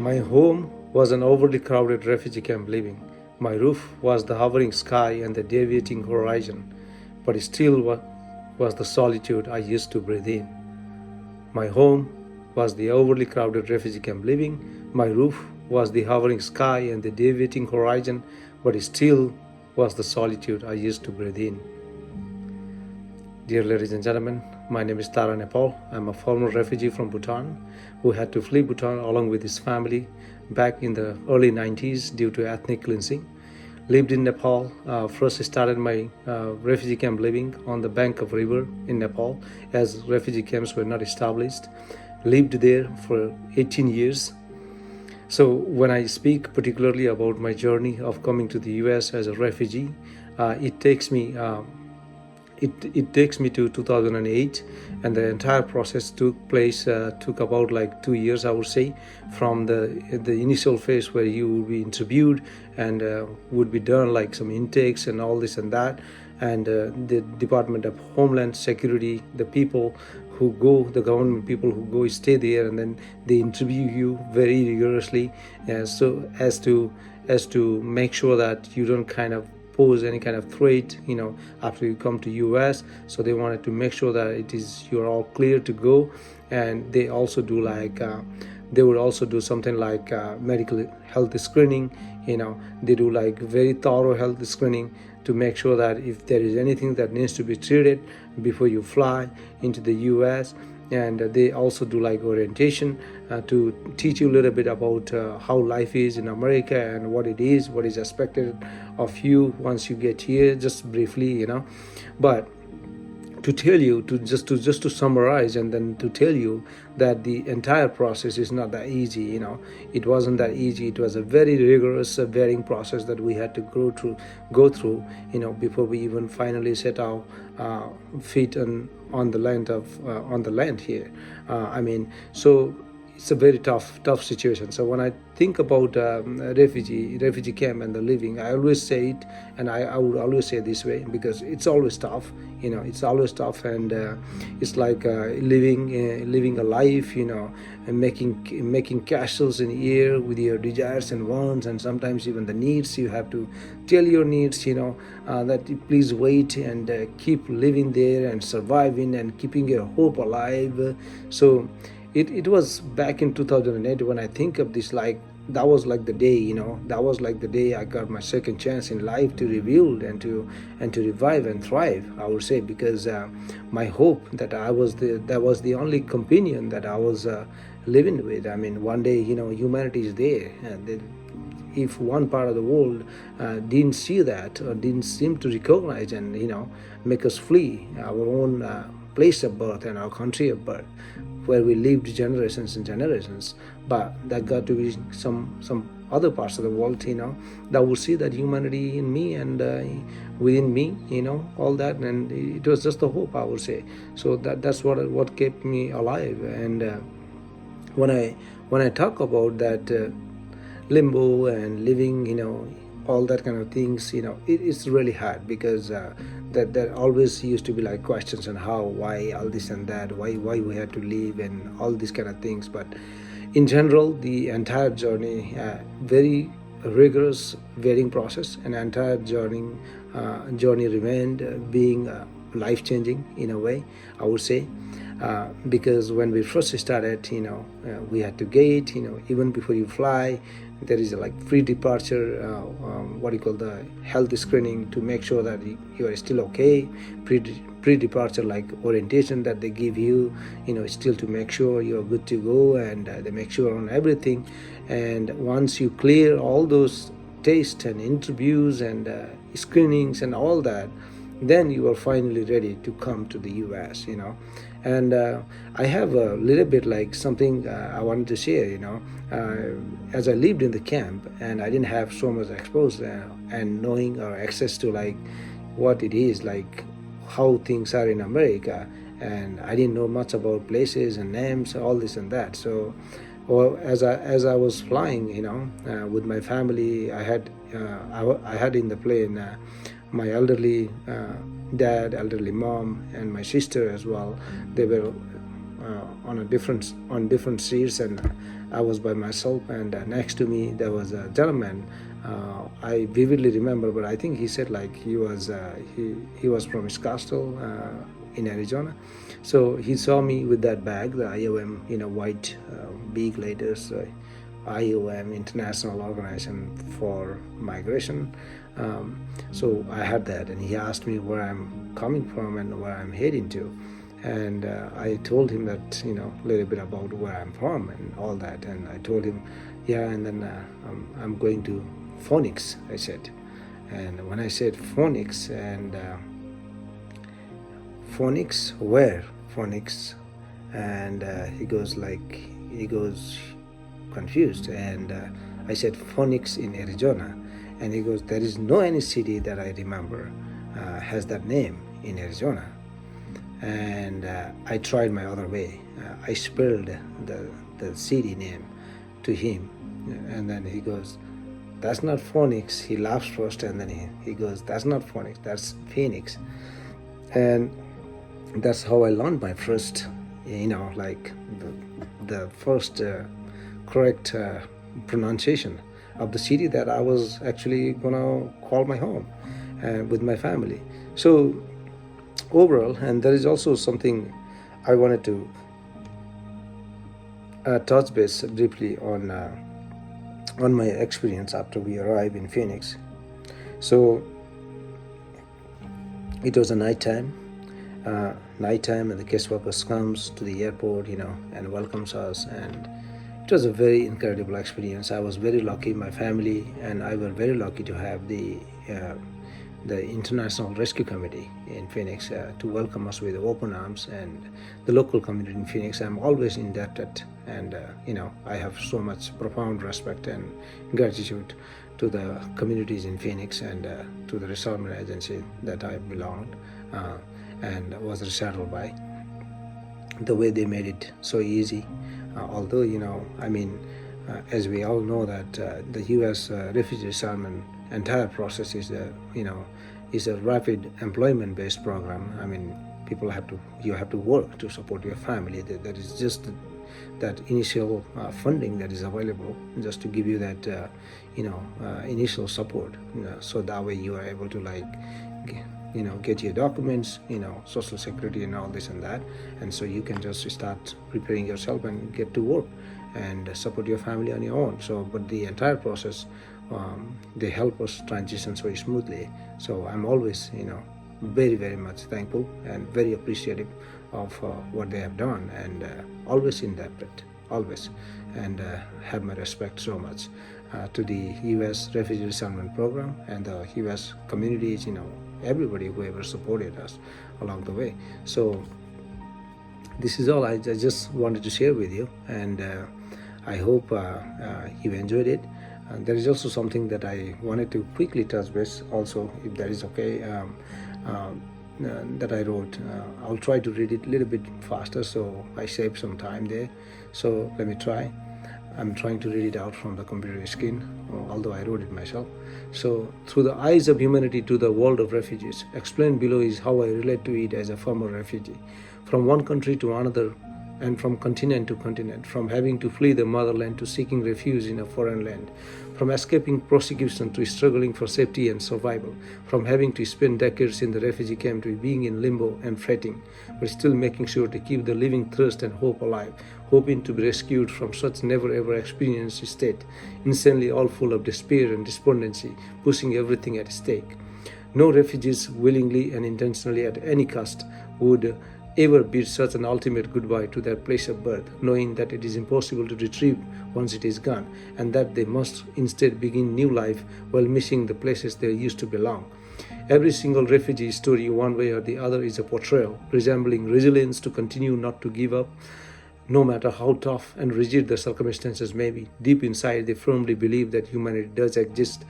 My home was an overly crowded refugee camp living. My roof was the hovering sky and the deviating horizon, but it still was the solitude I used to breathe in. My home was the overly crowded refugee camp living. My roof was the hovering sky and the deviating horizon, but it still was the solitude I used to breathe in. Dear ladies and gentlemen, my name is Tara Nepal. I'm a former refugee from Bhutan who had to flee Bhutan along with his family back in the early 90s due to ethnic cleansing. Lived in Nepal. First started my refugee camp living on the bank of river in Nepal as refugee camps were not established. Lived there for 18 years. So when I speak particularly about my journey of coming to the US as a refugee, it takes me to 2008, and the entire process took about like 2 years, I would say, from the initial phase where you would be interviewed and would be done like some intakes and all this and that, and the Department of Homeland Security, the government people who go stay there, and then they interview you very rigorously, so as to make sure that you don't kind of pose any kind of threat, after you come to US. So they wanted to make sure that you're all clear to go. And they also do they would also do something like medical health screening. They do like very thorough health screening to make sure that if there is anything that needs to be treated before you fly into the US. And they also do like orientation to teach you a little bit about how life is in America and what is expected of you once you get here, just briefly, But to tell you, just to summarize, and then to tell you that the entire process is not that easy. It wasn't that easy. It was a very rigorous vetting process that we had to go through, before we even finally set our feet on the land here. So it's a very tough situation. So when I think about refugee camp and the living, I always say it, and I would always say this way, because it's always tough. It's always tough, and it's like living a life, and making castles in the air with your desires and wants, and sometimes even the needs. You have to tell your needs, that you please wait and keep living there and surviving and keeping your hope alive. So it was back in 2008 when I think of this, like that was like the day, that was like the day I got my second chance in life to rebuild and to revive and thrive, I would say, because my hope that was the only companion that I was living with. One day, humanity is there, and if one part of the world didn't see that or didn't seem to recognize and make us flee our own place of birth and our country of birth, where we lived generations and generations, but that got to be some other parts of the world, that would see that humanity in me and within me, all that, and it was just a hope, I would say. So that's what kept me alive. And when I talk about that limbo and living, all that kind of things, it's really hard, because that always used to be like questions on how, why, all this and that, why we had to leave and all these kind of things. But in general, the entire journey, very rigorous vetting process, and entire journey remained being life-changing in a way, I would say. Because when we first started, we had to gate, even before you fly, there is a like pre-departure, what you call the health screening, to make sure that you are still okay. Pre-departure like orientation that they give you, still to make sure you're good to go, and they make sure on everything. And once you clear all those tests and interviews and screenings and all that, then you are finally ready to come to the US, And I have a little bit like something I wanted to share, as I lived in the camp and I didn't have so much exposure and knowing or access to like what it is, like how things are in America, and I didn't know much about places and names, all this and that. So, or as I was flying, with my family, I had in the plane my elderly dad, elderly mom, and my sister as well. They were on different seats, and I was by myself, and next to me there was a gentleman. I vividly remember, but I think he said like he was from Scottsdale in Arizona. So he saw me with that bag, the IOM, white big letters, IOM, International Organization for Migration. So I had that, and he asked me where I'm coming from and where I'm heading to. And I told him that, a little bit about where I'm from and all that. And I told him, yeah, and then I'm going to Phoenix, I said. And when I said Phoenix, and Phoenix, where? Phoenix. And he goes confused. And I said, Phoenix in Arizona. And he goes, there is no any city that I remember has that name in Arizona. And I tried my other way. I spelled the city name to him. And then he goes, that's not Phoenix. He laughs first, and then he goes, that's not Phoenix, that's Phoenix. And that's how I learned my first, the first correct pronunciation of the city that I was actually gonna call my home with my family. So overall, and there is also something I wanted to touch base briefly on my experience after we arrived in Phoenix. So it was a nighttime, and the guest workers comes to the airport, and welcomes us, and it was a very incredible experience. I was very lucky, my family and I were very lucky to have the International Rescue Committee in Phoenix to welcome us with open arms, and the local community in Phoenix. I'm always indebted, and I have so much profound respect and gratitude to the communities in Phoenix and to the resettlement agency that I belonged and was resettled by. The way they made it so easy, although as we all know that the U.S. refugee resettlement entire process is a rapid employment-based program. You have to work to support your family. That is just that initial funding that is available just to give you that initial support. So that way you are able to get your documents, social security and all this and that, and so you can just start preparing yourself and get to work and support your family on your own. So, but the entire process, they help us transition so smoothly. So I'm always, very, very much thankful and very appreciative of what they have done, and always indebted, always, and have my respect so much to the U.S. Refugee Resettlement Program and the U.S. communities, everybody who ever supported us along the way. So this is all I just wanted to share with you, and I hope you enjoyed it. There is also something that I wanted to quickly touch base also, if that is okay, that I wrote. I'll try to read it a little bit faster, so I saved some time there. So let me try. I'm trying to read it out from the computer screen, although I wrote it myself. So, through the eyes of humanity to the world of refugees, explained below is how I relate to it as a former refugee. From one country to another, and from continent to continent, from having to flee the motherland to seeking refuge in a foreign land, from escaping persecution to struggling for safety and survival, from having to spend decades in the refugee camp to being in limbo and fretting, but still making sure to keep the living thirst and hope alive, hoping to be rescued from such never-ever experienced state, insanely all full of despair and despondency, pushing everything at stake. No refugees willingly and intentionally at any cost would ever bid such an ultimate goodbye to their place of birth, knowing that it is impossible to retrieve once it is gone, and that they must instead begin new life while missing the places they used to belong. Every single refugee story, one way or the other, is a portrayal resembling resilience to continue not to give up, no matter how tough and rigid the circumstances may be. Deep inside, they firmly believe that humanity does exist,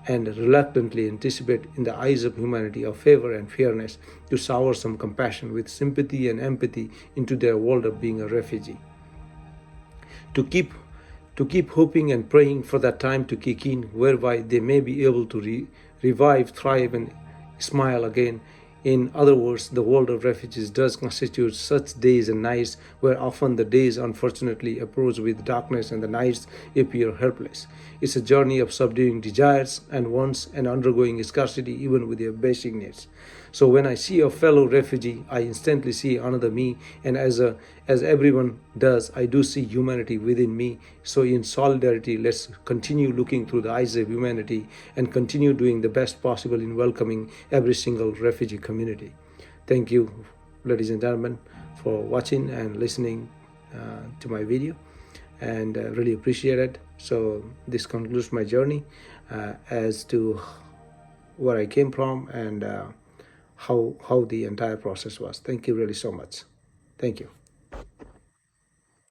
and reluctantly anticipate in the eyes of humanity of favor and fairness to shower some compassion with sympathy and empathy into their world of being a refugee. To keep hoping and praying for that time to kick in, whereby they may be able to revive, thrive, and smile again In other words, the world of refugees does constitute such days and nights where often the days unfortunately approach with darkness and the nights appear helpless. It's a journey of subduing desires and wants and undergoing scarcity even with your basic needs. So when I see a fellow refugee, I instantly see another me, and as everyone does, I do see humanity within me. So in solidarity, let's continue looking through the eyes of humanity and continue doing the best possible in welcoming every single refugee community. Thank you, ladies and gentlemen, for watching and listening to my video, and really appreciate it. So this concludes my journey as to where I came from and how the entire process was. Thank you really so much. Thank you.